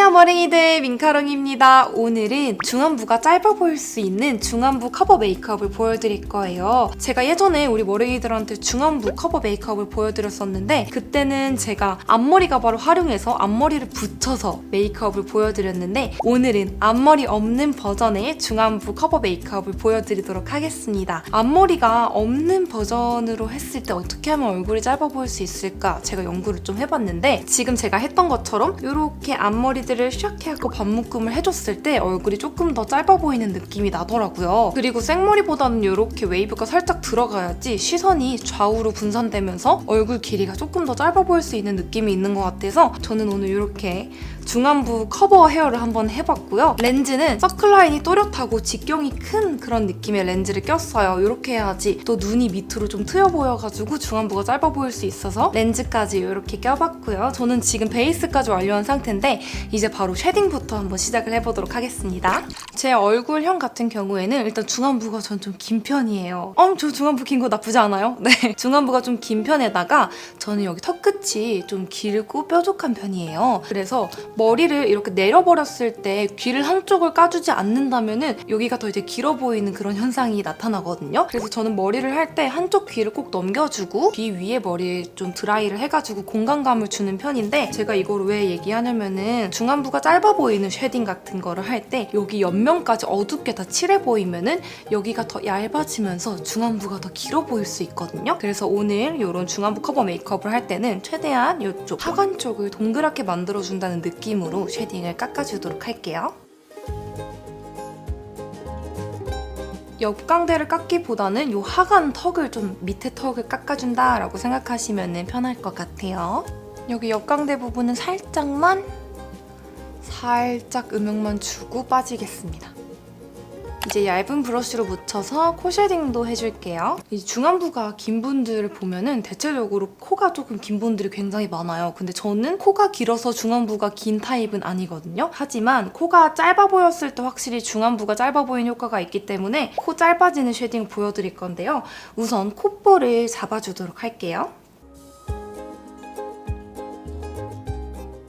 안녕하세요 머랭이들, 민카롱입니다. 오늘은 중안부가 짧아 보일 수 있는 중안부 커버 메이크업을 보여드릴 거예요. 제가 예전에 우리 머랭이들한테 중안부 커버 메이크업을 보여드렸었는데 그때는 제가 앞머리 가발을 활용해서 앞머리를 붙여서 메이크업을 보여드렸는데 오늘은 앞머리 없는 버전의 중안부 커버 메이크업을 보여드리도록 하겠습니다. 앞머리가 없는 버전으로 했을 때 어떻게 하면 얼굴이 짧아 보일 수 있을까 제가 연구를 좀 해봤는데 지금 제가 했던 것처럼 이렇게 앞머리들을 샥 하고 반묶음을 해줬을 때 얼굴이 조금 더 짧아 보이는 느낌이 나더라고요. 그리고 생머리보다는 이렇게 웨이브가 살짝 들어가야지 시선이 좌우로 분산되면서 얼굴 길이가 조금 더 짧아 보일 수 있는 느낌이 있는 것 같아서 저는 오늘 이렇게 중안부 커버 헤어를 한번 해봤고요. 렌즈는 서클라인이 또렷하고 직경이 큰 그런 느낌의 렌즈를 꼈어요. 이렇게 해야지 또 눈이 밑으로 좀 트여 보여가지고 중안부가 짧아 보일 수 있어서 렌즈까지 이렇게 껴봤고요. 저는 지금 베이스까지 완료한 상태인데 이제 바로 쉐딩부터 한번 시작을 해보도록 하겠습니다. 제 얼굴형 같은 경우에는 일단 중안부가 전 좀 긴 편이에요. 저 중안부 긴 거 나쁘지 않아요? 네, 중안부가 좀 긴 편에다가 저는 여기 턱끝이 좀 길고 뾰족한 편이에요. 그래서 머리를 이렇게 내려버렸을 때 귀를 한쪽을 까주지 않는다면은 여기가 더 이제 길어 보이는 그런 현상이 나타나거든요. 그래서 저는 머리를 할 때 한쪽 귀를 꼭 넘겨주고 귀 위에 머리 좀 드라이를 해가지고 공간감을 주는 편인데 제가 이걸 왜 얘기하냐면은 중안부가 짧아 보이는 쉐딩 같은 거를 할 때 여기 옆면까지 어둡게 다 칠해 보이면은 여기가 더 얇아지면서 중안부가 더 길어 보일 수 있거든요. 그래서 오늘 이런 중안부 커버 메이크업을 할 때는 최대한 이쪽 하관 쪽을 동그랗게 만들어준다는 느낌으로 쉐딩을 깎아주도록 할게요. 옆광대를 깎기보다는 이 하관 턱을 좀 밑에 턱을 깎아준다라고 생각하시면 편할 것 같아요. 여기 옆광대 부분은 살짝 음영만 주고 빠지겠습니다. 이제 얇은 브러쉬로 묻혀서 코 쉐딩도 해줄게요. 이 중안부가 긴 분들을 보면은 대체적으로 코가 조금 긴 분들이 굉장히 많아요. 근데 저는 코가 길어서 중안부가 긴 타입은 아니거든요. 하지만 코가 짧아 보였을 때 확실히 중안부가 짧아 보이는 효과가 있기 때문에 코 짧아지는 쉐딩을 보여드릴 건데요. 우선 콧볼을 잡아주도록 할게요.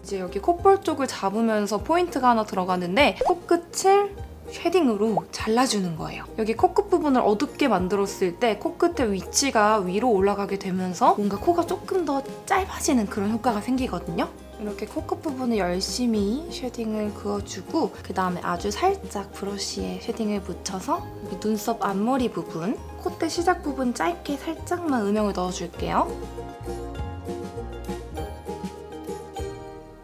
이제 여기 콧볼 쪽을 잡으면서 포인트가 하나 들어가는데 코끝을 쉐딩으로 잘라주는 거예요. 여기 코끝 부분을 어둡게 만들었을 때 코끝의 위치가 위로 올라가게 되면서 뭔가 코가 조금 더 짧아지는 그런 효과가 생기거든요. 이렇게 코끝 부분을 열심히 쉐딩을 그어주고 그 다음에 아주 살짝 브러쉬에 쉐딩을 묻혀서 여기 눈썹 앞머리 부분, 콧대 시작 부분 짧게 살짝만 음영을 넣어줄게요.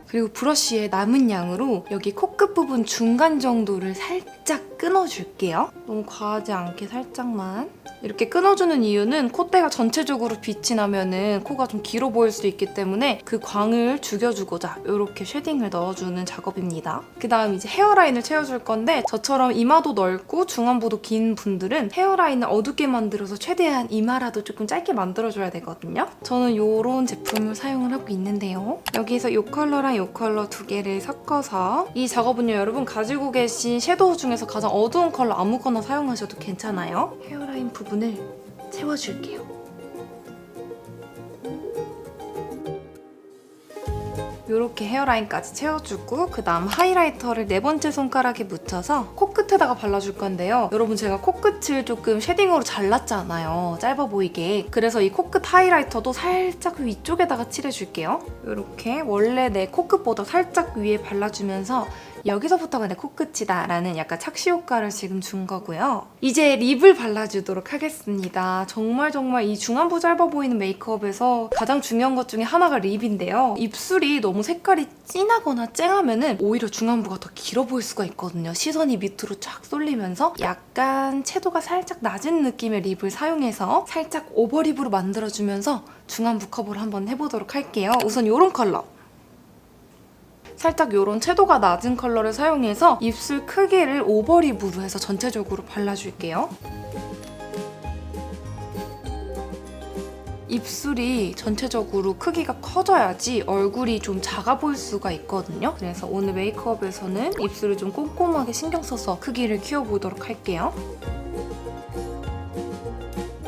그리고 브러쉬의 남은 양으로 여기 코끝 부분 중간 정도를 살짝 끊어줄게요. 너무 과하지 않게 살짝만. 이렇게 끊어주는 이유는 콧대가 전체적으로 빛이 나면은 코가 좀 길어 보일 수 있기 때문에 그 광을 죽여주고자 이렇게 쉐딩을 넣어주는 작업입니다. 그 다음 이제 헤어라인을 채워줄 건데 저처럼 이마도 넓고 중안부도 긴 분들은 헤어라인을 어둡게 만들어서 최대한 이마라도 조금 짧게 만들어줘야 되거든요. 저는 이런 제품을 사용을 하고 있는데요. 여기서 이 컬러랑 이 컬러 두 개를 섞어서 이 작업은요 여러분 가지고 계신 섀도우 중에서 가장 어두운 컬러 아무거나 사용하셔도 괜찮아요. 헤어라인 부분을 채워줄게요. 이렇게 헤어라인까지 채워주고 그 다음 하이라이터를 네 번째 손가락에 묻혀서 코끝에다가 발라줄 건데요. 여러분 제가 코끝을 조금 쉐딩으로 잘랐잖아요. 짧아 보이게. 그래서 이 코끝 하이라이터도 살짝 위쪽에다가 칠해줄게요. 이렇게 원래 내 코끝보다 살짝 위에 발라주면서 여기서부터가 내 코끝이다 라는 약간 착시 효과를 지금 준 거고요. 이제 립을 발라주도록 하겠습니다. 정말 이 중안부 짧아 보이는 메이크업에서 가장 중요한 것 중에 하나가 립인데요. 입술이 너무 색깔이 진하거나 쨍하면은 오히려 중안부가 더 길어 보일 수가 있거든요. 시선이 밑으로 쫙 쏠리면서 약간 채도가 살짝 낮은 느낌의 립을 사용해서 살짝 오버립으로 만들어주면서 중안부 커버를 한번 해보도록 할게요. 우선 이런 컬러. 살짝 이런 채도가 낮은 컬러를 사용해서 입술 크기를 오버립으로 해서 전체적으로 발라줄게요. 입술이 전체적으로 크기가 커져야지 얼굴이 좀 작아 보일 수가 있거든요. 그래서 오늘 메이크업에서는 입술을 좀 꼼꼼하게 신경 써서 크기를 키워보도록 할게요.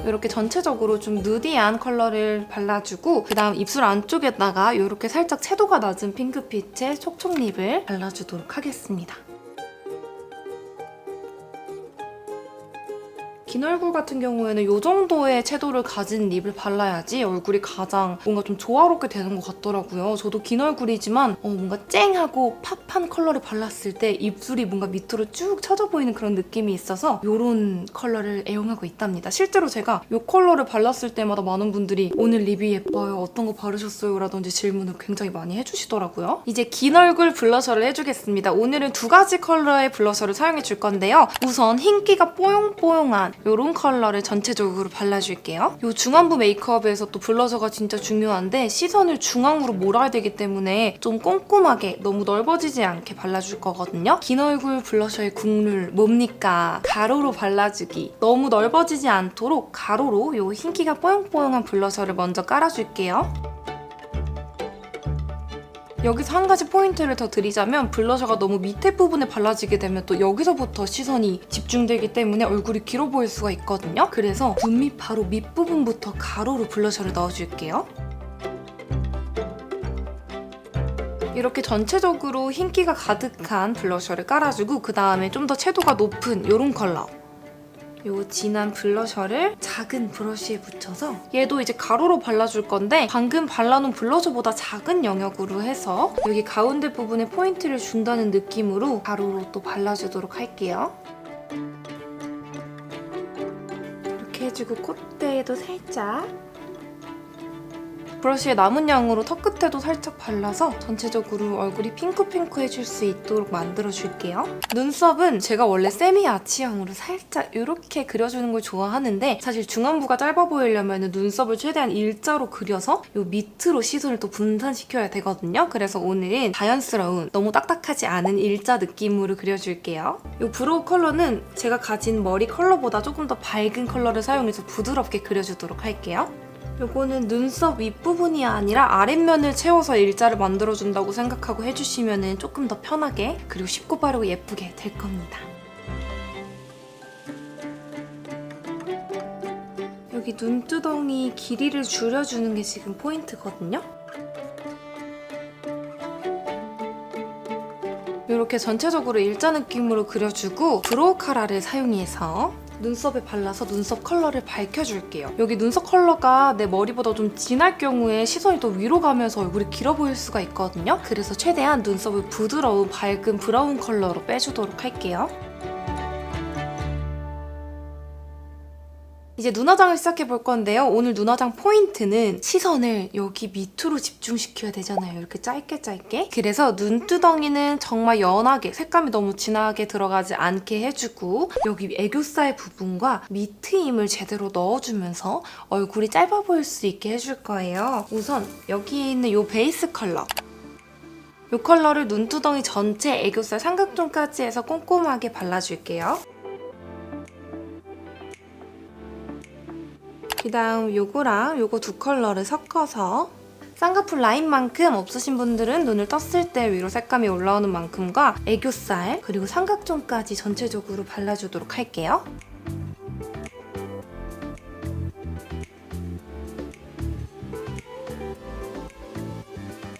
이렇게 전체적으로 좀 누디한 컬러를 발라주고 그다음 입술 안쪽에다가 이렇게 살짝 채도가 낮은 핑크빛의 촉촉 립을 발라주도록 하겠습니다. 긴 얼굴 같은 경우에는 이 정도의 채도를 가진 립을 발라야지 얼굴이 가장 뭔가 좀 조화롭게 되는 것 같더라고요. 저도 긴 얼굴이지만 뭔가 쨍하고 팝한 컬러를 발랐을 때 입술이 뭔가 밑으로 쭉 쳐져 보이는 그런 느낌이 있어서 이런 컬러를 애용하고 있답니다. 실제로 제가 이 컬러를 발랐을 때마다 많은 분들이 오늘 립이 예뻐요, 어떤 거 바르셨어요? 라든지 질문을 굉장히 많이 해주시더라고요. 이제 긴 얼굴 블러셔를 해주겠습니다. 오늘은 2가지 컬러의 블러셔를 사용해 줄 건데요. 우선 흰기가 뽀용뽀용한 이런 컬러를 전체적으로 발라줄게요. 이 중안부 메이크업에서 또 블러셔가 진짜 중요한데 시선을 중앙으로 몰아야 되기 때문에 좀 꼼꼼하게 너무 넓어지지 않게 발라줄 거거든요. 긴 얼굴 블러셔의 국룰 뭡니까? 가로로 발라주기. 너무 넓어지지 않도록 가로로 이 흰기가 뽀용뽀용한 블러셔를 먼저 깔아줄게요. 여기서 한 가지 포인트를 더 드리자면 블러셔가 너무 밑에 부분에 발라지게 되면 또 여기서부터 시선이 집중되기 때문에 얼굴이 길어 보일 수가 있거든요. 그래서 눈 밑 바로 밑부분부터 가로로 블러셔를 넣어줄게요. 이렇게 전체적으로 흰기가 가득한 블러셔를 깔아주고 그 다음에 좀 더 채도가 높은 이런 컬러 요 진한 블러셔를 작은 브러쉬에 묻혀서 얘도 이제 가로로 발라줄 건데 방금 발라놓은 블러셔보다 작은 영역으로 해서 여기 가운데 부분에 포인트를 준다는 느낌으로 가로로 또 발라주도록 할게요. 이렇게 해주고 콧대에도 살짝 브러쉬의 남은 양으로 턱 끝에도 살짝 발라서 전체적으로 얼굴이 핑크핑크해질 수 있도록 만들어줄게요. 눈썹은 제가 원래 세미 아치형으로 살짝 이렇게 그려주는 걸 좋아하는데 사실 중안부가 짧아 보이려면 눈썹을 최대한 일자로 그려서 이 밑으로 시선을 또 분산시켜야 되거든요. 그래서 오늘은 자연스러운 너무 딱딱하지 않은 일자 느낌으로 그려줄게요. 이 브로우 컬러는 제가 가진 머리 컬러보다 조금 더 밝은 컬러를 사용해서 부드럽게 그려주도록 할게요. 요거는 눈썹 윗부분이 아니라 아랫면을 채워서 일자를 만들어준다고 생각하고 해주시면 조금 더 편하게 그리고 쉽고 빠르고 예쁘게 될 겁니다. 여기 눈두덩이 길이를 줄여주는 게 지금 포인트거든요. 이렇게 전체적으로 일자 느낌으로 그려주고 브로우 카라를 사용해서 눈썹에 발라서 눈썹 컬러를 밝혀줄게요. 여기 눈썹 컬러가 내 머리보다 좀 진할 경우에 시선이 또 위로 가면서 얼굴이 길어 보일 수가 있거든요. 그래서 최대한 눈썹을 부드러운 밝은 브라운 컬러로 빼주도록 할게요. 이제 눈화장을 시작해 볼 건데요. 오늘 눈화장 포인트는 시선을 여기 밑으로 집중시켜야 되잖아요. 이렇게 짧게. 그래서 눈두덩이는 정말 연하게 색감이 너무 진하게 들어가지 않게 해주고 여기 애교살 부분과 밑 트임을 제대로 넣어주면서 얼굴이 짧아 보일 수 있게 해줄 거예요. 우선 여기에 있는 이 베이스 컬러 이 컬러를 눈두덩이 전체 애교살 삼각존까지 해서 꼼꼼하게 발라줄게요. 그 다음 요거랑 요거 두 컬러를 섞어서 쌍꺼풀 라인만큼 없으신 분들은 눈을 떴을 때 위로 색감이 올라오는 만큼과 애교살 그리고 삼각존까지 전체적으로 발라주도록 할게요.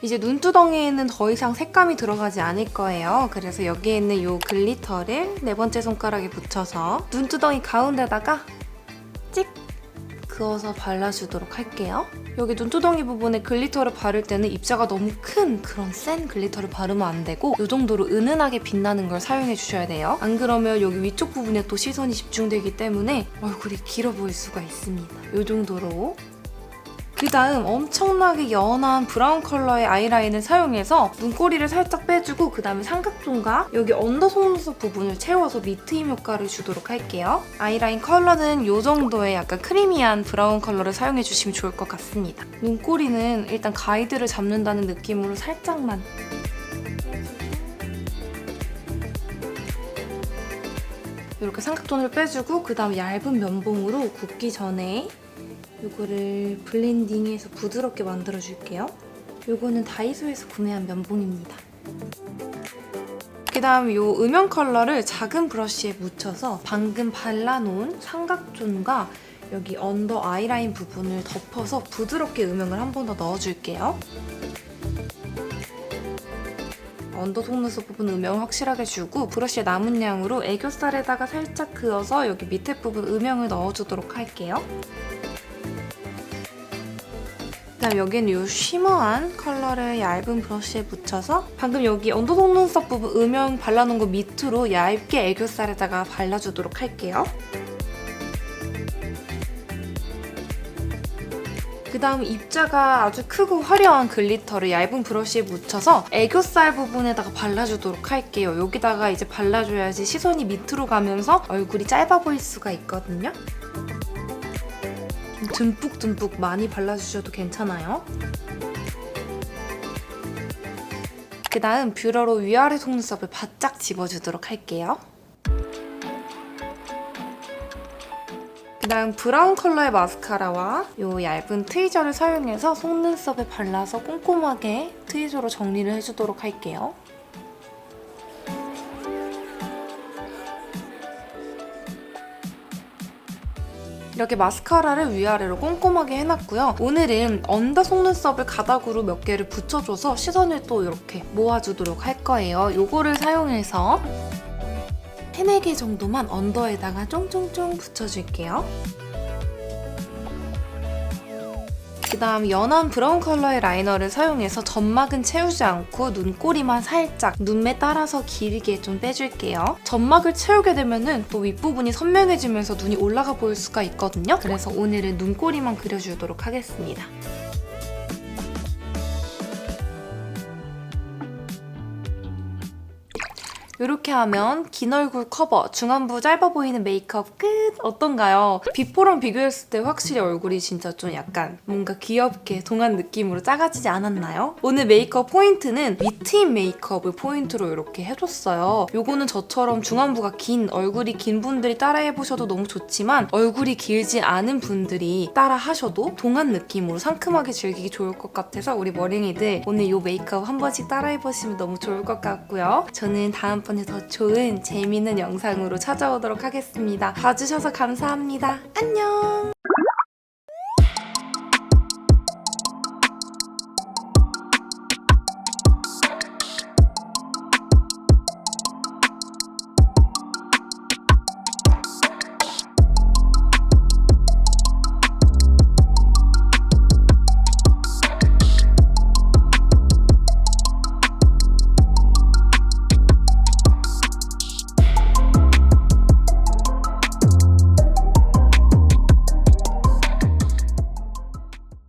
이제 눈두덩이에는 더 이상 색감이 들어가지 않을 거예요. 그래서 여기에 있는 이 글리터를 4번째 손가락에 붙여서 눈두덩이 가운데다가 찍! 그어서 발라주도록 할게요. 여기 눈두덩이 부분에 글리터를 바를 때는 입자가 너무 큰 그런 센 글리터를 바르면 안 되고 이 정도로 은은하게 빛나는 걸 사용해 주셔야 돼요. 안 그러면 여기 위쪽 부분에 또 시선이 집중되기 때문에 얼굴이 길어 보일 수가 있습니다. 이 정도로. 그 다음 엄청나게 연한 브라운 컬러의 아이라인을 사용해서 눈꼬리를 살짝 빼주고 그 다음에 삼각존과 여기 언더 속눈썹 부분을 채워서 밑트임 효과를 주도록 할게요. 아이라인 컬러는 이 정도의 약간 크리미한 브라운 컬러를 사용해주시면 좋을 것 같습니다. 눈꼬리는 일단 가이드를 잡는다는 느낌으로 살짝만 이렇게 삼각존을 빼주고 그 다음 얇은 면봉으로 굳기 전에 이거를 블렌딩해서 부드럽게 만들어줄게요. 이거는 다이소에서 구매한 면봉입니다. 그 다음 이 음영 컬러를 작은 브러쉬에 묻혀서 방금 발라놓은 삼각존과 여기 언더 아이라인 부분을 덮어서 부드럽게 음영을 한 번 더 넣어줄게요. 언더 속눈썹 부분 음영을 확실하게 주고 브러쉬의 남은 양으로 애교살에다가 살짝 그어서 여기 밑에 부분 음영을 넣어주도록 할게요. 그다음 여기는 이 쉬머한 컬러를 얇은 브러쉬에 묻혀서 방금 여기 언더 속눈썹 부분 음영 발라놓은 거 밑으로 얇게 애교살에다가 발라주도록 할게요. 그 다음 입자가 아주 크고 화려한 글리터를 얇은 브러쉬에 묻혀서 애교살 부분에다가 발라주도록 할게요. 여기다가 이제 발라줘야지 시선이 밑으로 가면서 얼굴이 짧아 보일 수가 있거든요. 듬뿍듬뿍 많이 발라주셔도 괜찮아요. 그 다음 뷰러로 위아래 속눈썹을 바짝 집어주도록 할게요. 그 다음 브라운 컬러의 마스카라와 이 얇은 트위저를 사용해서 속눈썹에 발라서 꼼꼼하게 트위저로 정리를 해주도록 할게요. 이렇게 마스카라를 위아래로 꼼꼼하게 해놨고요. 오늘은 언더 속눈썹을 가닥으로 몇 개를 붙여줘서 시선을 또 이렇게 모아주도록 할 거예요. 이거를 사용해서 3, 4개 정도만 언더에다가 쫑쫑쫑 붙여줄게요. 그 다음 연한 브라운 컬러의 라이너를 사용해서 점막은 채우지 않고 눈꼬리만 살짝 눈매 따라서 길게 좀 빼줄게요. 점막을 채우게 되면은 또 윗부분이 선명해지면서 눈이 올라가 보일 수가 있거든요. 그래서 오늘은 눈꼬리만 그려주도록 하겠습니다. 이렇게 하면 긴 얼굴 커버, 중안부 짧아 보이는 메이크업 끝! 어떤가요? 비포랑 비교했을 때 확실히 얼굴이 진짜 좀 약간 뭔가 귀엽게 동안 느낌으로 작아지지 않았나요? 오늘 메이크업 포인트는 밑트임 메이크업을 포인트로 이렇게 해줬어요. 요거는 저처럼 중안부가 긴, 얼굴이 긴 분들이 따라해보셔도 너무 좋지만 얼굴이 길지 않은 분들이 따라하셔도 동안 느낌으로 상큼하게 즐기기 좋을 것 같아서 우리 머랭이들 오늘 이 메이크업 한 번씩 따라해보시면 너무 좋을 것 같고요. 저는 다음번에 더 좋은 재미있는 영상으로 찾아오도록 하겠습니다. 봐주셔서 감사합니다. 안녕!